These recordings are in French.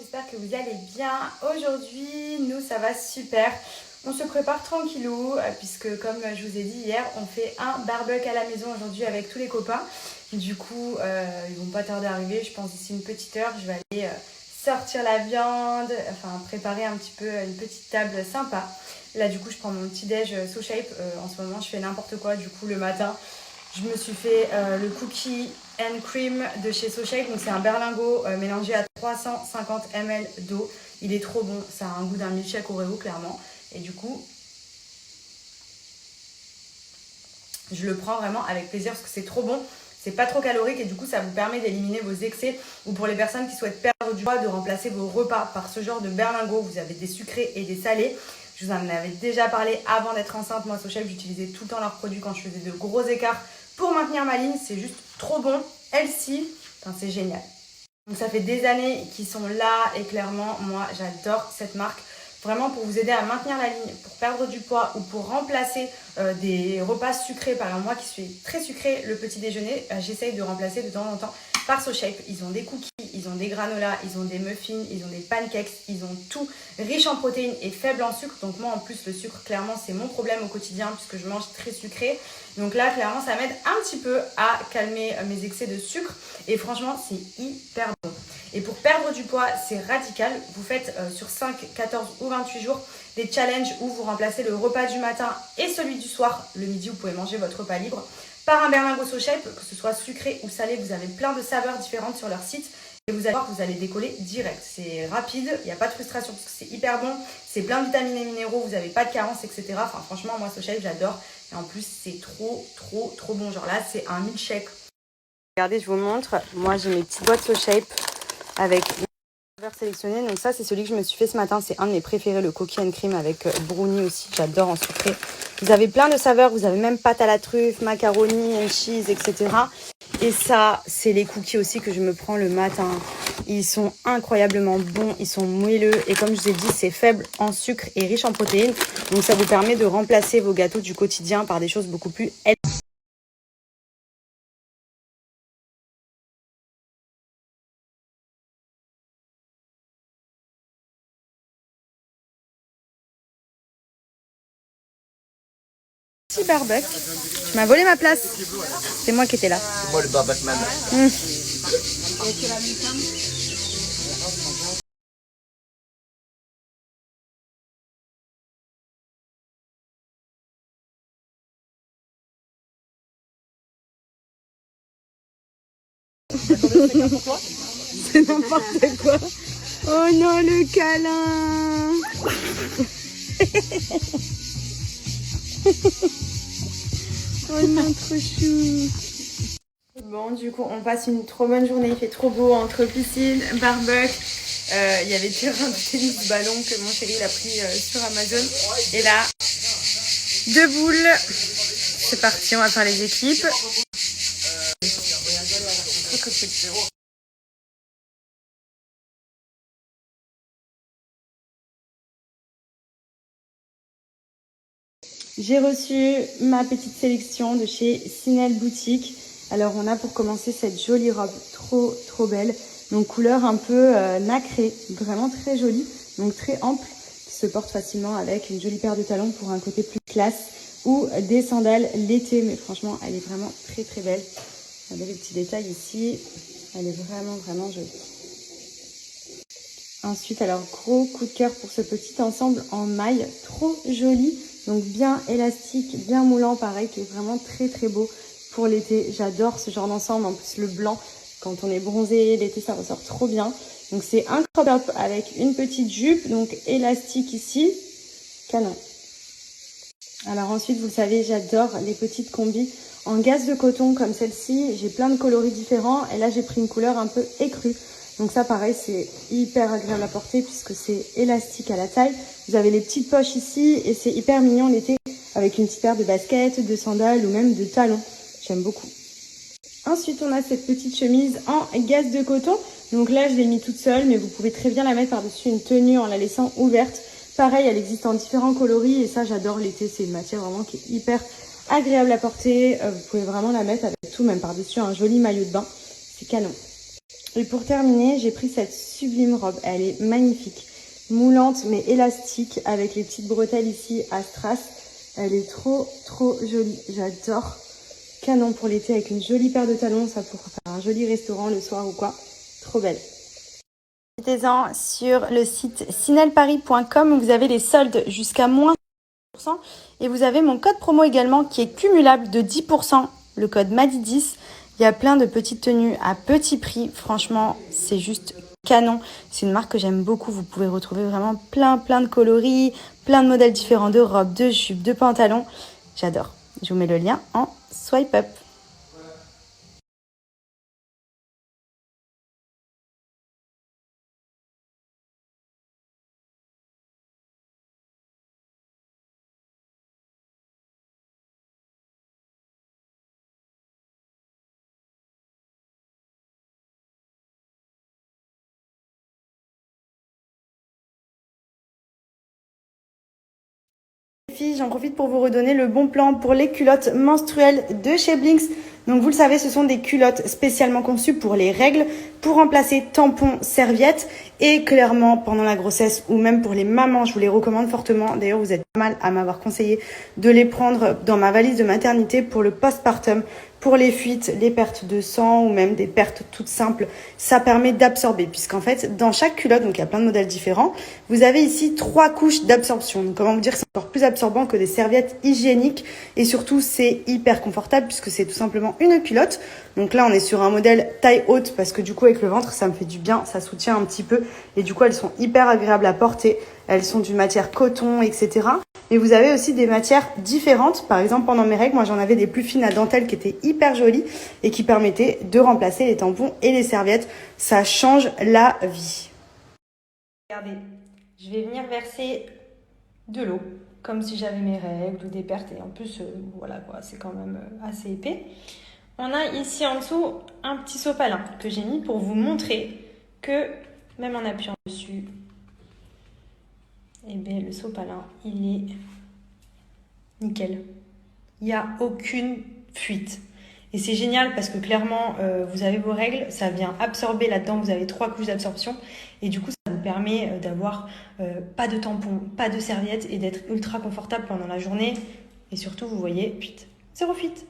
j'espère que vous allez bien. Aujourd'hui, nous, ça va super. On se prépare tranquillou, puisque comme je vous ai dit hier, on fait un barbecue à la maison aujourd'hui avec tous les copains. Du coup, ils vont pas tarder à arriver, je pense d'ici une petite heure. Je vais aller sortir la viande, enfin préparer un petit peu une petite table sympa. Là, du coup, je prends mon petit déj SoShape. En ce moment, je fais n'importe quoi. Du coup, le matin, je me suis fait le cookie and cream de chez SoShape. Donc, c'est un berlingot mélangé à 350 ml d'eau. Il est trop bon. Ça a un goût d'un milkshake Oreo, clairement. Et du coup, je le prends vraiment avec plaisir parce que c'est trop bon. C'est pas trop calorique et du coup, ça vous permet d'éliminer vos excès. Ou pour les personnes qui souhaitent perdre du poids, de remplacer vos repas par ce genre de berlingot. Vous avez des sucrés et des salés. Je vous en avais déjà parlé avant d'être enceinte. Moi, SoShape, j'utilisais tout le temps leurs produits quand je faisais de gros écarts pour maintenir ma ligne. C'est juste trop bon. Healthy, enfin, c'est génial. Donc ça fait des années qu'ils sont là et clairement, moi, j'adore cette marque. Vraiment pour vous aider à maintenir la ligne, pour perdre du poids ou pour remplacer des repas sucrés. Par exemple, moi qui suis très sucrée, le petit déjeuner, j'essaye de remplacer de temps en temps par SoShape. Ils ont des cookies, ils ont des granolas, ils ont des muffins, ils ont des pancakes, ils ont tout riche en protéines et faible en sucre. Donc moi en plus le sucre clairement c'est mon problème au quotidien puisque je mange très sucré. Donc là clairement ça m'aide un petit peu à calmer mes excès de sucre et franchement c'est hyper bon. Et pour perdre du poids, c'est radical. Vous faites sur 5, 14 ou 28 jours des challenges où vous remplacez le repas du matin et celui du soir. Le midi, vous pouvez manger votre repas libre par un berlingot SoShape, que ce soit sucré ou salé. Vous avez plein de saveurs différentes sur leur site. Et vous allez voir que vous allez décoller direct. C'est rapide, il n'y a pas de frustration parce que c'est hyper bon. C'est plein de vitamines et minéraux, vous n'avez pas de carence, etc. Enfin, franchement, moi, SoShape, j'adore. Et en plus, c'est trop bon. Genre là, c'est un milkshake. Regardez, je vous montre. Moi, j'ai mes petites boîtes SoShape avec une saveur sélectionnée. Donc ça, c'est celui que je me suis fait ce matin. C'est un de mes préférés, le cookie and cream avec brownie aussi. J'adore en sucré. Vous avez plein de saveurs. Vous avez même pâte à la truffe, macaroni and cheese, etc. Et ça, c'est les cookies aussi que je me prends le matin. Ils sont incroyablement bons. Ils sont moelleux. Et comme je vous ai dit, c'est faible en sucre et riche en protéines. Donc ça vous permet de remplacer vos gâteaux du quotidien par des choses beaucoup plus healthy. Petit barbecue. Tu m'as volé ma place. C'est moi qui étais là. C'est moi le barbecue man. C'est n'importe quoi. Oh non, le câlin. Oh non, trop chou. Bon, du coup, on passe une trop bonne journée. Il fait trop beau entre piscine, barbecue. Il y avait terrain de tennis ballon que mon chéri il a pris sur Amazon. Et là, 2 boules. C'est parti, on va faire les équipes. J'ai reçu ma petite sélection de chez Sinel Boutique. Alors on a pour commencer cette jolie robe trop belle. Donc couleur un peu nacrée, vraiment très jolie, donc très ample, qui se porte facilement avec une jolie paire de talons pour un côté plus classe ou des sandales l'été. Mais franchement, elle est vraiment très belle. Regardez les petits détails ici. Elle est vraiment jolie. Ensuite, alors gros coup de cœur pour ce petit ensemble en maille, trop joli. Donc bien élastique, bien moulant, pareil, qui est vraiment très beau pour l'été. J'adore ce genre d'ensemble. En plus, le blanc, quand on est bronzé, l'été, ça ressort trop bien. Donc c'est un crop top avec une petite jupe, donc élastique ici. Canon. Alors ensuite, vous le savez, j'adore les petites combis en gaze de coton comme celle-ci. J'ai plein de coloris différents et là, j'ai pris une couleur un peu écrue. Donc ça, pareil, c'est hyper agréable à porter puisque c'est élastique à la taille. Vous avez les petites poches ici et c'est hyper mignon l'été avec une petite paire de baskets, de sandales ou même de talons. J'aime beaucoup. Ensuite, on a cette petite chemise en gaze de coton. Donc là, je l'ai mis toute seule, mais vous pouvez très bien la mettre par-dessus une tenue en la laissant ouverte. Pareil, elle existe en différents coloris et ça, j'adore l'été. C'est une matière vraiment qui est hyper agréable à porter. Vous pouvez vraiment la mettre avec tout, même par-dessus un joli maillot de bain. C'est canon. Et pour terminer, j'ai pris cette sublime robe. Elle est magnifique. Moulante mais élastique avec les petites bretelles ici à strass. Elle est trop jolie. J'adore. Canon pour l'été avec une jolie paire de talons. Ça pourra faire un joli restaurant le soir ou quoi. Trop belle. Profitez-en sur le site sinelparis.com où vous avez les soldes jusqu'à moins 10%. Et vous avez mon code promo également qui est cumulable de 10%. Le code MADI10. Il y a plein de petites tenues à petit prix. Franchement, c'est juste canon. C'est une marque que j'aime beaucoup. Vous pouvez retrouver vraiment plein de coloris, plein de modèles différents de robes, de jupes, de pantalons. J'adore. Je vous mets le lien en swipe up. J'en profite pour vous redonner le bon plan pour les culottes menstruelles de chez Blinks. Donc vous le savez, ce sont des culottes spécialement conçues pour les règles, pour remplacer tampons, serviettes et clairement pendant la grossesse ou même pour les mamans, je vous les recommande fortement. D'ailleurs, vous êtes pas mal à m'avoir conseillé de les prendre dans ma valise de maternité pour le postpartum, pour les fuites, les pertes de sang ou même des pertes toutes simples. Ça permet d'absorber puisqu'en fait, dans chaque culotte, donc il y a plein de modèles différents, vous avez ici 3 couches d'absorption. Donc comment vous dire que c'est encore plus absorbant que des serviettes hygiéniques et surtout c'est hyper confortable puisque c'est tout simplement une culotte. Donc là on est sur un modèle taille haute parce que du coup avec le ventre ça me fait du bien, ça soutient un petit peu et du coup elles sont hyper agréables à porter. Elles sont d'une matière coton, etc. Et vous avez aussi des matières différentes. Par exemple, pendant mes règles, moi j'en avais des plus fines à dentelle qui étaient hyper jolies et qui permettaient de remplacer les tampons et les serviettes. Ça change la vie. Regardez, je vais venir verser de l'eau, comme si j'avais mes règles ou des pertes. Et en plus, voilà quoi, c'est quand même assez épais. On a ici en dessous un petit sopalin que j'ai mis pour vous montrer que, même en appuyant dessus, et bien le sopalin, il est nickel. Il n'y a aucune fuite. Et c'est génial parce que clairement, vous avez vos règles, ça vient absorber là-dedans, vous avez 3 couches d'absorption. Et du coup, ça vous permet d'avoir pas de tampons, pas de serviettes et d'être ultra confortable pendant la journée. Et surtout, vous voyez, fuite, zéro fuite.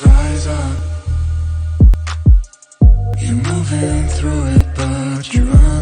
Rise up, you're moving through it, but you're